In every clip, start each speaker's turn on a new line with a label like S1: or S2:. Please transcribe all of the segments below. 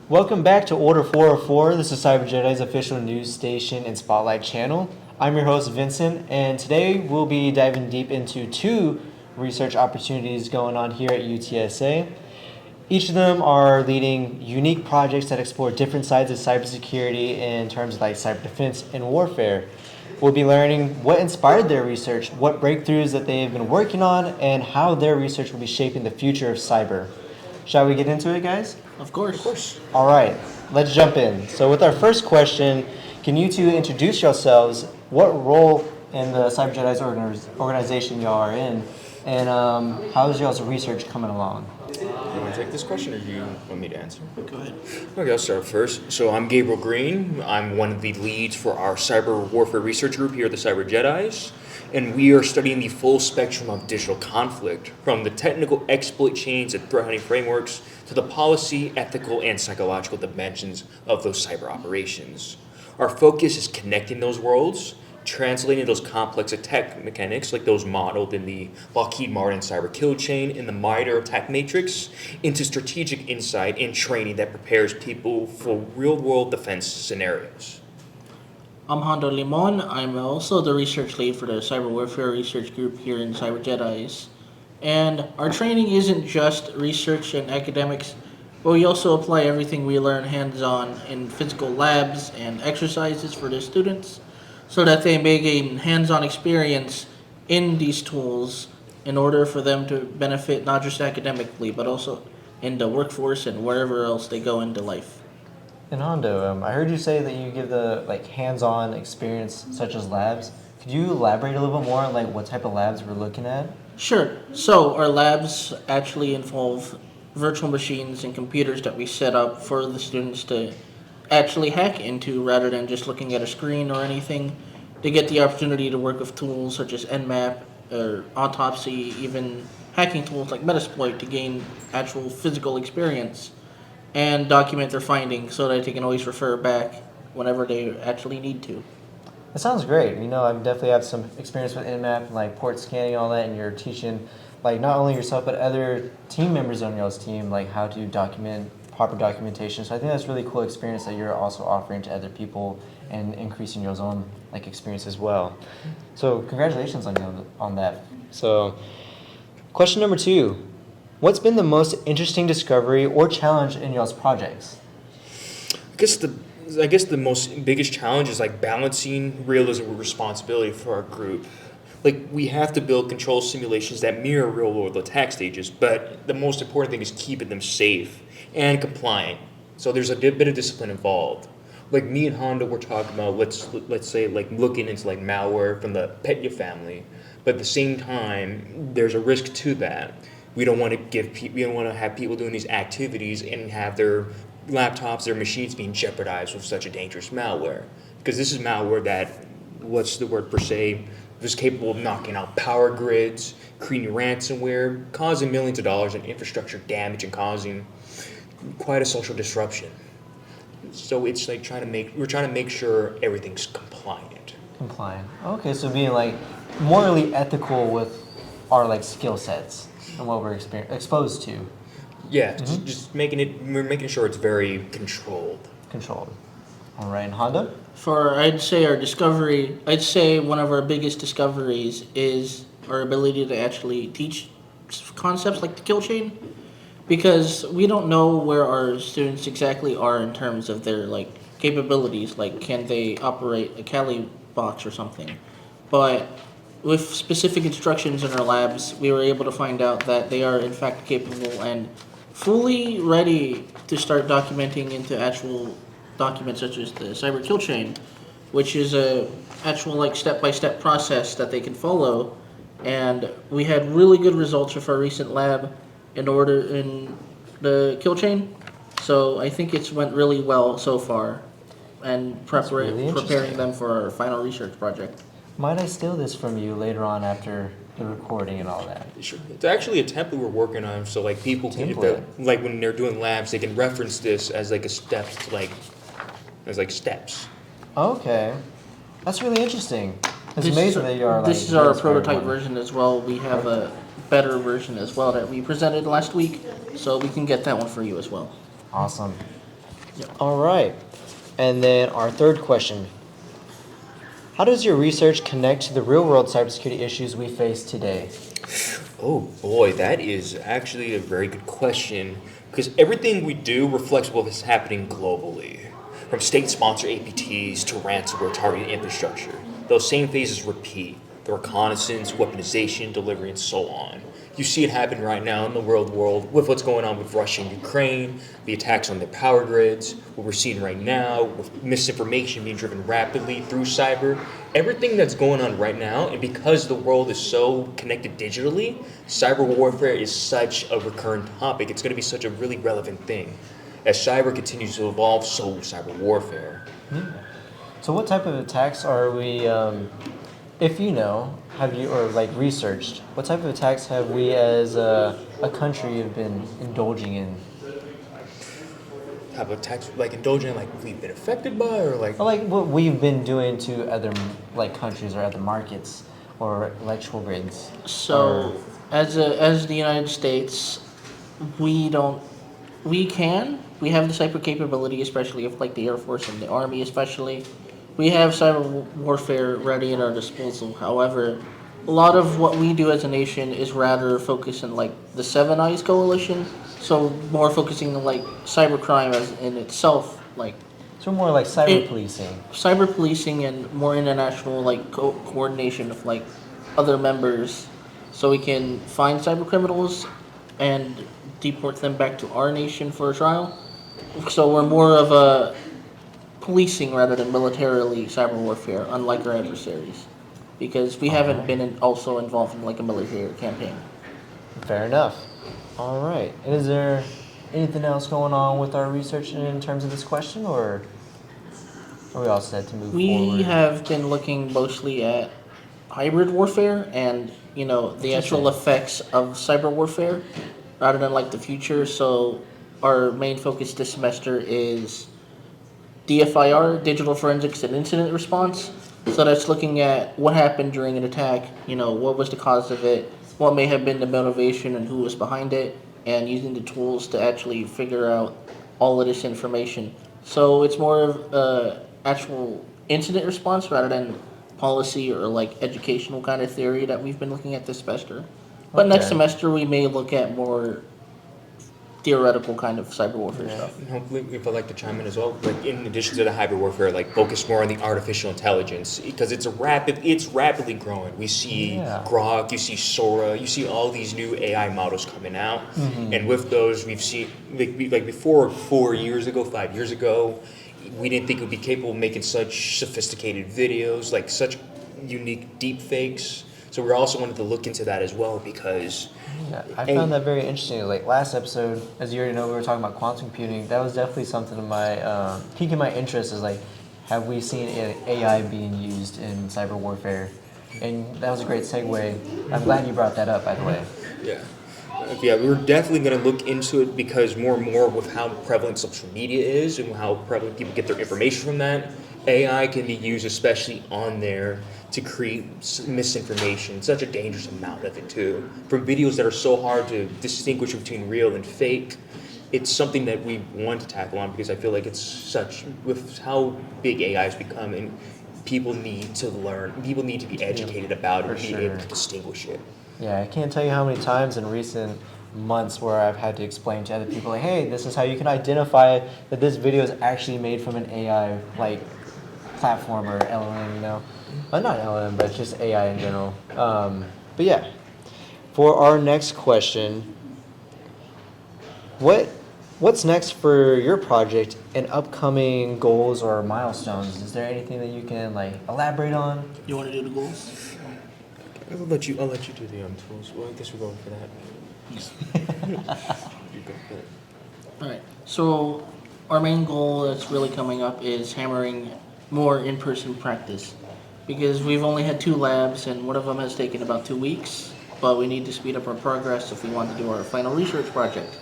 S1: Welcome back to Order 404. This is Cyber Jedis' official news station and spotlight channel. I'm your host, Vincent, and today we'll be diving deep into two research opportunities going on here at UTSA. Each of them are leading unique projects that explore different sides of cybersecurity in terms of like cyber defense and warfare. We'll be learning what inspired their research, what breakthroughs that they've been working on, and how their research will be shaping the future of cyber. Shall we get into it, guys?
S2: Of course.
S1: All right, let's jump in. So with our first question, can you two introduce yourselves, what role in the Cyber Jedis organization y'all are in, and how is y'all's research coming along?
S3: You want to take this question, or do you want me to answer?
S2: Go ahead.
S3: Okay, I'll start first. So I'm Gabriel Green. I'm one of the leads for our cyber warfare research group here at the Cyber Jedis, and we are studying the full spectrum of digital conflict, from the technical exploit chains and threat hunting frameworks to the policy, ethical, and psychological dimensions of those cyber operations. Our focus is connecting those worlds, translating those complex attack mechanics, like those modeled in the Lockheed Martin cyber kill chain and the MITRE attack matrix, into strategic insight and training that prepares people for real-world defense scenarios.
S2: I'm Hondo Limon. I'm also the research lead for the Cyber Warfare Research Group here in Cyber Jedis. And our training isn't just research and academics, but we also apply everything we learn hands-on in physical labs and exercises for the students, so that they may gain hands-on experience in these tools in order for them to benefit not just academically, but also in the workforce and wherever else they go into life.
S1: And Hondo, I heard you say that you give the hands-on experience such as labs. Could you elaborate a little bit more on what type of labs we're looking at?
S2: Sure. So our labs actually involve virtual machines and computers that we set up for the students to actually hack into, rather than just looking at a screen or anything. They get the opportunity to work with tools such as Nmap or Autopsy, even hacking tools like Metasploit to gain actual physical experience and document their findings so that they can always refer back whenever they actually need to.
S1: That sounds great. I definitely have some experience with Nmap and port scanning and all that, and you're teaching not only yourself but other team members on y'all's team how to document proper documentation. So I think that's a really cool experience that you're also offering to other people and increasing your own experience as well. So congratulations on that. So question number 2, what's been the most interesting discovery or challenge in y'all's projects?
S3: I guess the biggest challenge is balancing realism with responsibility for our group. We have to build control simulations that mirror real-world attack stages, but the most important thing is keeping them safe and compliant. So there's a bit of discipline involved. Me and Honda were talking about, let's say looking into malware from the Petya family, but at the same time there's a risk to that. We don't want to have people doing these activities and have their laptops, their machines being jeopardized with such a dangerous malware, because this is malware that, is capable of knocking out power grids, creating ransomware, causing millions of dollars in infrastructure damage, and causing quite a social disruption. So it's we're trying to make sure everything's compliant.
S1: Compliant. Okay, so being morally ethical with our skill sets and what we're exposed to.
S3: Yeah, just we're making sure it's very controlled.
S1: Controlled. All right, and Honda?
S2: I'd say one of our biggest discoveries is our ability to actually teach concepts like the kill chain, because we don't know where our students exactly are in terms of their capabilities, can they operate a Kali box or something. But with specific instructions in our labs, we were able to find out that they are in fact capable and fully ready to start documenting into actual documents such as the cyber kill chain, which is a actual step-by-step process that they can follow. And we had really good results with our recent lab in the kill chain. So I think it's went really well so far, and preparing them for our final research project.
S1: Might I steal this from you later on after the recording and all that?
S3: Sure. It's actually a template we're working on, so people can, when they're doing labs, they can reference this as a steps to steps.
S1: Okay, that's really interesting. It's amazing that you are
S2: This is our prototype version as well. We have a better version as well that we presented last week, so we can get that one for you as well.
S1: Awesome. All right. And then our third question. How does your research connect to the real-world cybersecurity issues we face today?
S3: Oh boy, that is actually a very good question because everything we do reflects what is happening globally. From state-sponsored APTs to ransomware targeting infrastructure, those same phases repeat. The reconnaissance, weaponization, delivery, and so on. You see it happen right now in the world with what's going on with Russia and Ukraine, the attacks on their power grids, what we're seeing right now with misinformation being driven rapidly through cyber. Everything that's going on right now, and because the world is so connected digitally, cyber warfare is such a recurrent topic. It's going to be such a really relevant thing. As cyber continues to evolve, so will cyber warfare.
S1: So what type of attacks are we, if you know, have you, or like researched, what type of attacks have we as a country have been indulging in?
S3: Type of attacks, like indulging, like we've been affected by, or like...
S1: Or like what we've been doing to other like countries or other markets or electrical grids?
S2: So, as the United States, we have the cyber capability, especially if like the Air Force and the Army, especially. We have cyber warfare ready at our disposal. However, a lot of what we do as a nation is rather focused on like the Seven Eyes Coalition. So more focusing on like cybercrime as in itself, like
S1: So more like cyber policing.
S2: cyber policing and more international like coordination of like other members, so we can find cyber criminals and deport them back to our nation for a trial. So we're more of a policing rather than militarily cyber warfare, unlike our adversaries, because we haven't been also involved in like a military campaign.
S1: Fair enough. All right. And is there anything else going on with our research in terms of this question, or are we all set to move forward?
S2: We have been looking mostly at hybrid warfare and the actual effects of cyber warfare rather than like the future. So our main focus this semester is DFIR, Digital Forensics and Incident Response. So that's looking at what happened during an attack, what was the cause of it, what may have been the motivation and who was behind it, and using the tools to actually figure out all of this information. So it's more of actual incident response rather than policy or like educational kind of theory that we've been looking at this semester. But next semester we may look at more theoretical kind of cyber warfare stuff.
S3: And hopefully, if I'd like to chime in as well, like in addition to the hybrid warfare, like focus more on the artificial intelligence because it's rapidly growing. We see Grok, you see Sora, you see all these new AI models coming out, and with those, we've seen like before 5 years ago, we didn't think it would be capable of making such sophisticated videos, like such unique deep fakes. So we also wanted to look into that as well because...
S1: Yeah, I found that very interesting. Like last episode, as you already know, we were talking about quantum computing. That was definitely something of my piquing my interest. Is like, have we seen AI being used in cyber warfare? And that was a great segue. I'm glad you brought that up, by the way.
S3: Yeah, we were definitely going to look into it because more and more with how prevalent social media is and how prevalent people get their information from that, AI can be used especially on there to create misinformation, such a dangerous amount of it too. From videos that are so hard to distinguish between real and fake, it's something that we want to tackle on because I feel like it's such, with how big AI has become, and people need to learn, people need to be educated about it and be able to distinguish it.
S1: Yeah, I can't tell you how many times in recent months where I've had to explain to other people, like, hey, this is how you can identify that this video is actually made from an AI, like, platform or LLM, not LLM, but just AI in general. But yeah, for our next question, what's next for your project and upcoming goals or milestones? Is there anything that you can like elaborate on?
S2: You want to do the goals?
S3: I'll let you do the tools. Well, I guess we're going for that. You go for it.
S2: All right. So our main goal that's really coming up is hammering more in-person practice, because we've only had 2 labs and one of them has taken about 2 weeks, but we need to speed up our progress if we want to do our final research project,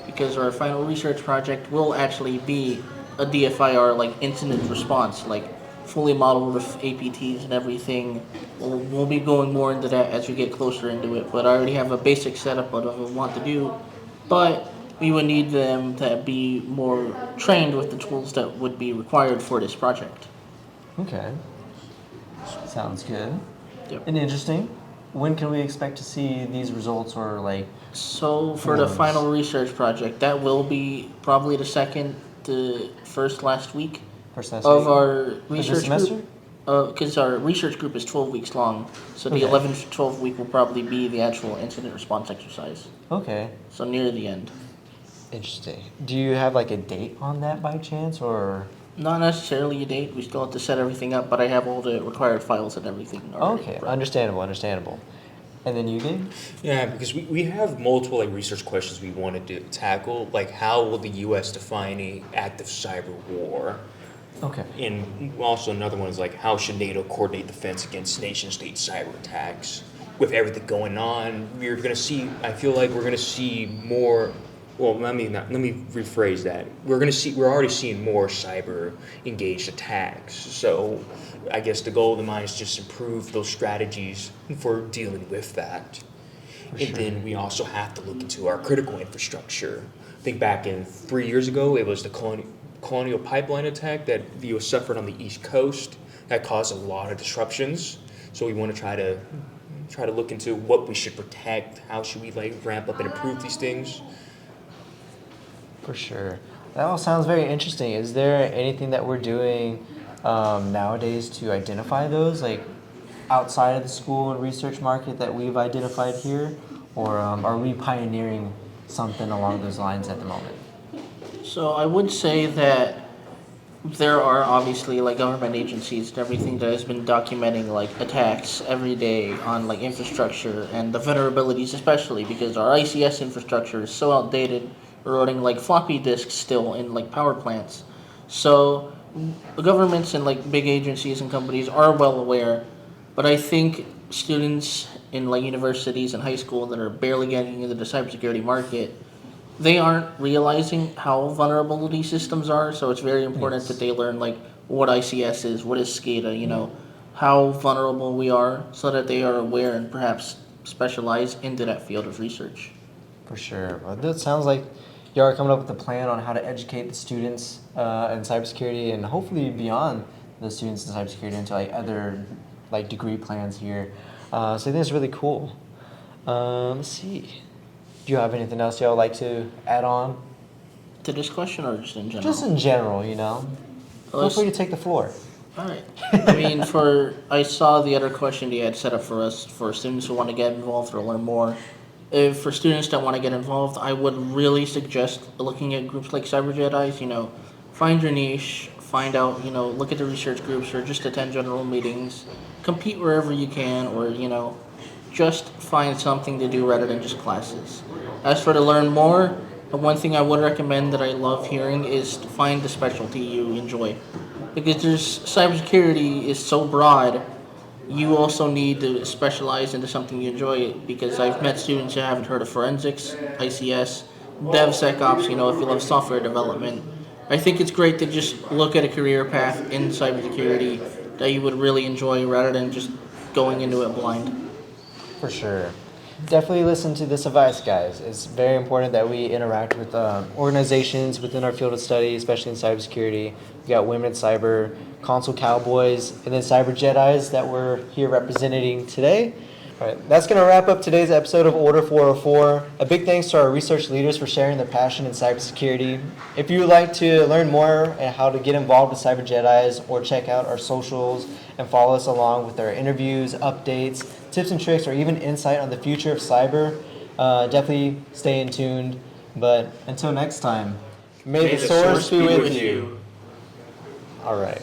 S2: because our final research project will actually be a DFIR, like incident response, like fully modeled with APTs and everything. We'll be going more into that as we get closer into it, but I already have a basic setup of what I want to do. But we would need them to be more trained with the tools that would be required for this project.
S1: Okay. Sounds good.
S2: Yep.
S1: And interesting. When can we expect to see these results or like?
S2: So for the final research project, that will be probably the second to first last week
S1: First semester?
S2: of our
S1: For this
S2: research
S1: semester?
S2: group. Because our research group is 12 weeks long, so the
S1: Okay.
S2: 11th to 12th week will probably be the actual incident response exercise.
S1: Okay.
S2: So near the end.
S1: Interesting. Do you have like a date on that by chance, or?
S2: Not necessarily a date. We still have to set everything up, but I have all the required files and everything already.
S1: Okay,
S2: prepped.
S1: understandable. And then you, Gabe?
S3: Yeah, because we have multiple like research questions we wanted to tackle, like how will the U.S. define a active cyber war?
S1: Okay.
S3: And also another one is like how should NATO coordinate defense against nation-state cyber attacks? With everything going on, we're going to see. I feel like we're going to see more. Well, let me rephrase that. We're already seeing more cyber engaged attacks. So, I guess the goal of the mine is just improve those strategies for dealing with that. And then we also have to look into our critical infrastructure. I think back in 3 years ago, it was the Colonial Pipeline attack that the U.S. suffered on the East Coast. That caused a lot of disruptions. So we want to try to look into what we should protect. How should we like ramp up and improve these things?
S1: For sure. That all sounds very interesting. Is there anything that we're doing nowadays to identify those, like outside of the school and research market that we've identified here? Or are we pioneering something along those lines at the moment?
S2: So I would say that there are obviously like government agencies and everything that has been documenting like attacks every day on like infrastructure and the vulnerabilities, especially because our ICS infrastructure is so outdated. We're running like floppy disks still in like power plants. So the governments and like big agencies and companies are well aware, but I think students in like universities and high school that are barely getting into the cybersecurity market, they aren't realizing how vulnerable these systems are. So it's very important that they learn like what ICS is, what is SCADA, how vulnerable we are, so that they are aware and perhaps specialize into that field of research.
S1: For sure. Well, that sounds like you are coming up with a plan on how to educate the students in cybersecurity and hopefully beyond the students in cybersecurity into like other like degree plans here. So I think it's really cool. Let's see. Do you have anything else y'all like to add on?
S2: To this question or just in general?
S1: Just in general, Feel free to take the floor.
S2: All right. I mean, I saw the other question you had set up for us for students who want to get involved or learn more. For students that want to get involved, I would really suggest looking at groups like Cyber Jedis. Find your niche, find out, look at the research groups or just attend general meetings, compete wherever you can, or, just find something to do rather than just classes. As for to learn more, the one thing I would recommend that I love hearing is to find the specialty you enjoy. Because cybersecurity is so broad, you also need to specialize into something you enjoy. Because I've met students who haven't heard of forensics, ICS, DevSecOps, if you love software development. I think it's great to just look at a career path in cybersecurity that you would really enjoy rather than just going into it blind.
S1: For sure. Definitely listen to this advice, guys. It's very important that we interact with organizations within our field of study, especially in cybersecurity. We got Women in Cyber, Console Cowboys, and then Cyber Jedis that we're here representing today. All right, that's going to wrap up today's episode of Order 404. A big thanks to our research leaders for sharing their passion in cybersecurity. If you would like to learn more and how to get involved with Cyber Jedis or check out our socials and follow us along with our interviews, updates, tips and tricks, or even insight on the future of cyber, definitely stay in tuned. But until next time, may the source be with you. All right.